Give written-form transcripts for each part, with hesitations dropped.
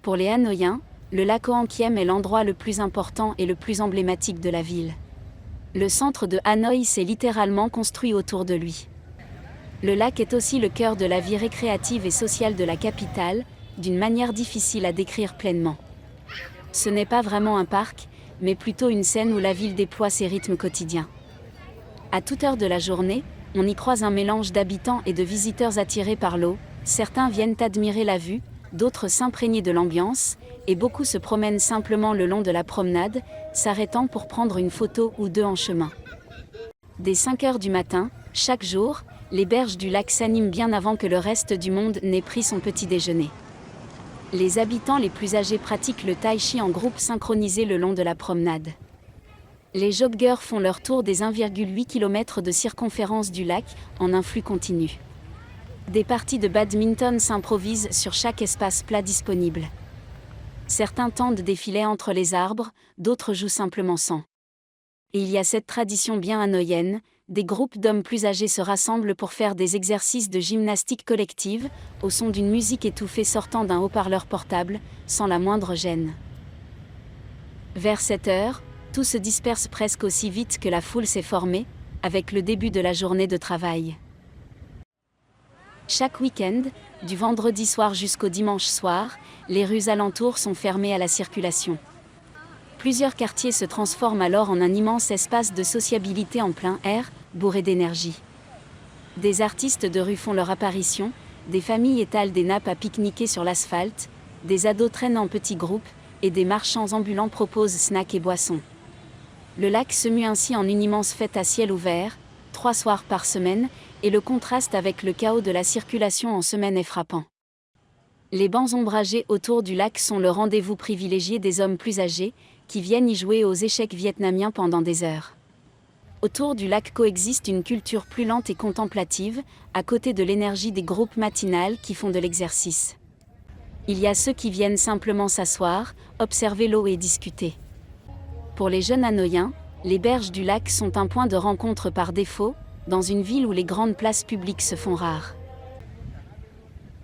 Pour les Hanoïens, le lac Hoang Kiem est l'endroit le plus important et le plus emblématique de la ville. Le centre de Hanoï s'est littéralement construit autour de lui. Le lac est aussi le cœur de la vie récréative et sociale de la capitale, d'une manière difficile à décrire pleinement. Ce n'est pas vraiment un parc, mais plutôt une scène où la ville déploie ses rythmes quotidiens. À toute heure de la journée, on y croise un mélange d'habitants et de visiteurs attirés par l'eau. Certains viennent admirer la vue, d'autres s'imprégner de l'ambiance, et beaucoup se promènent simplement le long de la promenade, s'arrêtant pour prendre une photo ou deux en chemin. Dès 5 heures du matin, chaque jour, les berges du lac s'animent bien avant que le reste du monde n'ait pris son petit déjeuner. Les habitants les plus âgés pratiquent le tai chi en groupe synchronisé le long de la promenade. Les joggeurs font leur tour des 1,8 km de circonférence du lac, en un flux continu. Des parties de badminton s'improvisent sur chaque espace plat disponible. Certains tendent des filets entre les arbres, d'autres jouent simplement sans. Et il y a cette tradition bien hanoïenne, des groupes d'hommes plus âgés se rassemblent pour faire des exercices de gymnastique collective, au son d'une musique étouffée sortant d'un haut-parleur portable, sans la moindre gêne. Vers 7 heures, tout se disperse presque aussi vite que la foule s'est formée, avec le début de la journée de travail. Chaque week-end, du vendredi soir jusqu'au dimanche soir, les rues alentours sont fermées à la circulation. Plusieurs quartiers se transforment alors en un immense espace de sociabilité en plein air, bourré d'énergie. Des artistes de rue font leur apparition, des familles étalent des nappes à pique-niquer sur l'asphalte, des ados traînent en petits groupes, et des marchands ambulants proposent snacks et boissons. Le lac se mue ainsi en une immense fête à ciel ouvert, 3 soirs par semaine, et le contraste avec le chaos de la circulation en semaine est frappant. Les bancs ombragés autour du lac sont le rendez-vous privilégié des hommes plus âgés, qui viennent y jouer aux échecs vietnamiens pendant des heures. Autour du lac coexiste une culture plus lente et contemplative, à côté de l'énergie des groupes matinales qui font de l'exercice. Il y a ceux qui viennent simplement s'asseoir, observer l'eau et discuter. Pour les jeunes hanoïens, les berges du lac sont un point de rencontre par défaut, dans une ville où les grandes places publiques se font rares.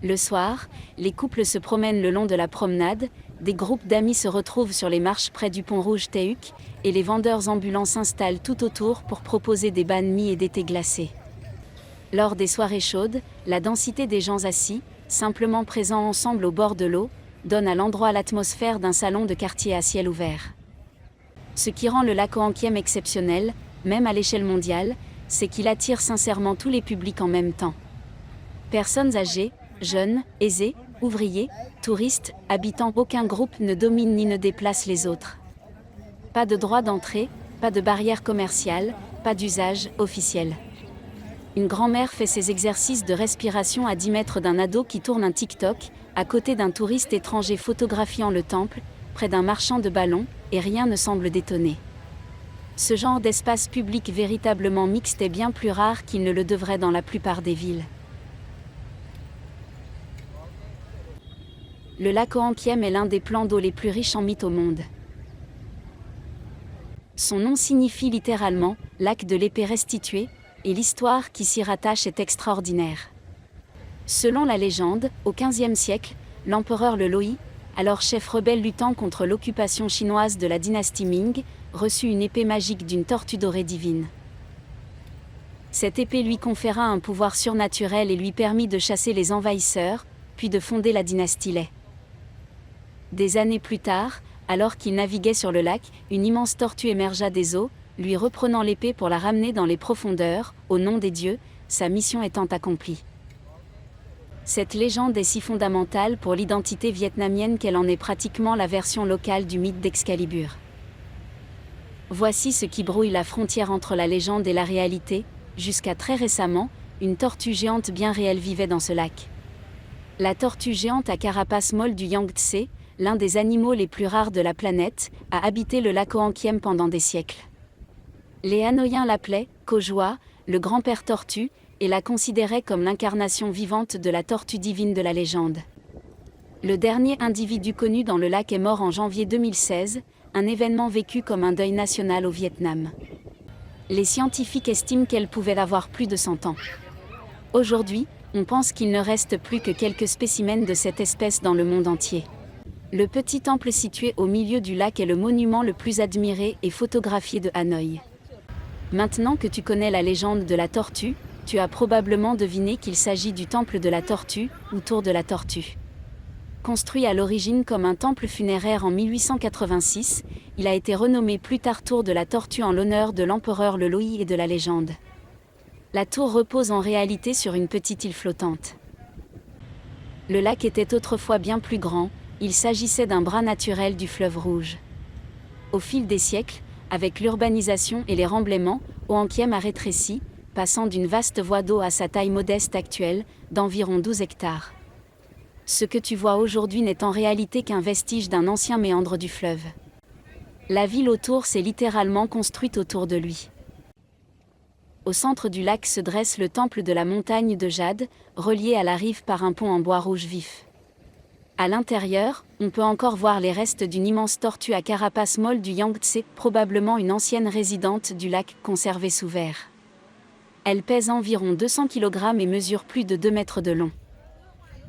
Le soir, les couples se promènent le long de la promenade, des groupes d'amis se retrouvent sur les marches près du pont rouge Taeuk, et les vendeurs ambulants s'installent tout autour pour proposer des banh mi et des thés glacés. Lors des soirées chaudes, la densité des gens assis, simplement présents ensemble au bord de l'eau, donne à l'endroit l'atmosphère d'un salon de quartier à ciel ouvert. Ce qui rend le lac Hoang Kiem exceptionnel, même à l'échelle mondiale, c'est qu'il attire sincèrement tous les publics en même temps. Personnes âgées, jeunes, aisés, ouvriers, touristes, habitants, aucun groupe ne domine ni ne déplace les autres. Pas de droit d'entrée, pas de barrière commerciale, pas d'usage officiel. Une grand-mère fait ses exercices de respiration à 10 mètres d'un ado qui tourne un TikTok, à côté d'un touriste étranger photographiant le temple, près d'un marchand de ballons, et rien ne semble détonner. Ce genre d'espace public véritablement mixte est bien plus rare qu'il ne le devrait dans la plupart des villes. Le lac Hoang Kiem est l'un des plans d'eau les plus riches en mythes au monde. Son nom signifie littéralement « lac de l'épée restituée », et l'histoire qui s'y rattache est extraordinaire. Selon la légende, au XVe siècle, l'empereur Le Loi, alors chef rebelle luttant contre l'occupation chinoise de la dynastie Ming, reçut une épée magique d'une tortue dorée divine. Cette épée lui conféra un pouvoir surnaturel et lui permit de chasser les envahisseurs, puis de fonder la dynastie Lê. Des années plus tard, alors qu'il naviguait sur le lac, une immense tortue émergea des eaux, lui reprenant l'épée pour la ramener dans les profondeurs, au nom des dieux, sa mission étant accomplie. Cette légende est si fondamentale pour l'identité vietnamienne qu'elle en est pratiquement la version locale du mythe d'Excalibur. Voici ce qui brouille la frontière entre la légende et la réalité. Jusqu'à très récemment, une tortue géante bien réelle vivait dans ce lac. La tortue géante à carapace molle du Yangtze, l'un des animaux les plus rares de la planète, a habité le lac Hoang Kiem pendant des siècles. Les Hanoïens l'appelaient Ko Joa, le grand-père tortue, et la considéraient comme l'incarnation vivante de la tortue divine de la légende. Le dernier individu connu dans le lac est mort en janvier 2016, un événement vécu comme un deuil national au Vietnam. Les scientifiques estiment qu'elle pouvait avoir plus de 100 ans. Aujourd'hui, on pense qu'il ne reste plus que quelques spécimens de cette espèce dans le monde entier. Le petit temple situé au milieu du lac est le monument le plus admiré et photographié de Hanoï. Maintenant que tu connais la légende de la tortue, tu as probablement deviné qu'il s'agit du temple de la tortue, ou tour de la tortue. Construit à l'origine comme un temple funéraire en 1886, il a été renommé plus tard tour de la tortue en l'honneur de l'empereur le Loï et de la légende. La tour repose en réalité sur une petite île flottante. Le lac était autrefois bien plus grand, il s'agissait d'un bras naturel du fleuve Rouge. Au fil des siècles, avec l'urbanisation et les remblaiements, Oankiem a rétréci, passant d'une vaste voie d'eau à sa taille modeste actuelle, d'environ 12 hectares. Ce que tu vois aujourd'hui n'est en réalité qu'un vestige d'un ancien méandre du fleuve. La ville autour s'est littéralement construite autour de lui. Au centre du lac se dresse le temple de la montagne de Jade, relié à la rive par un pont en bois rouge vif. À l'intérieur, on peut encore voir les restes d'une immense tortue à carapace molle du Yangtze, probablement une ancienne résidente du lac conservée sous verre. Elle pèse environ 200 kg et mesure plus de 2 mètres de long.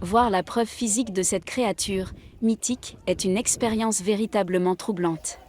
Voir la preuve physique de cette créature, mythique, est une expérience véritablement troublante.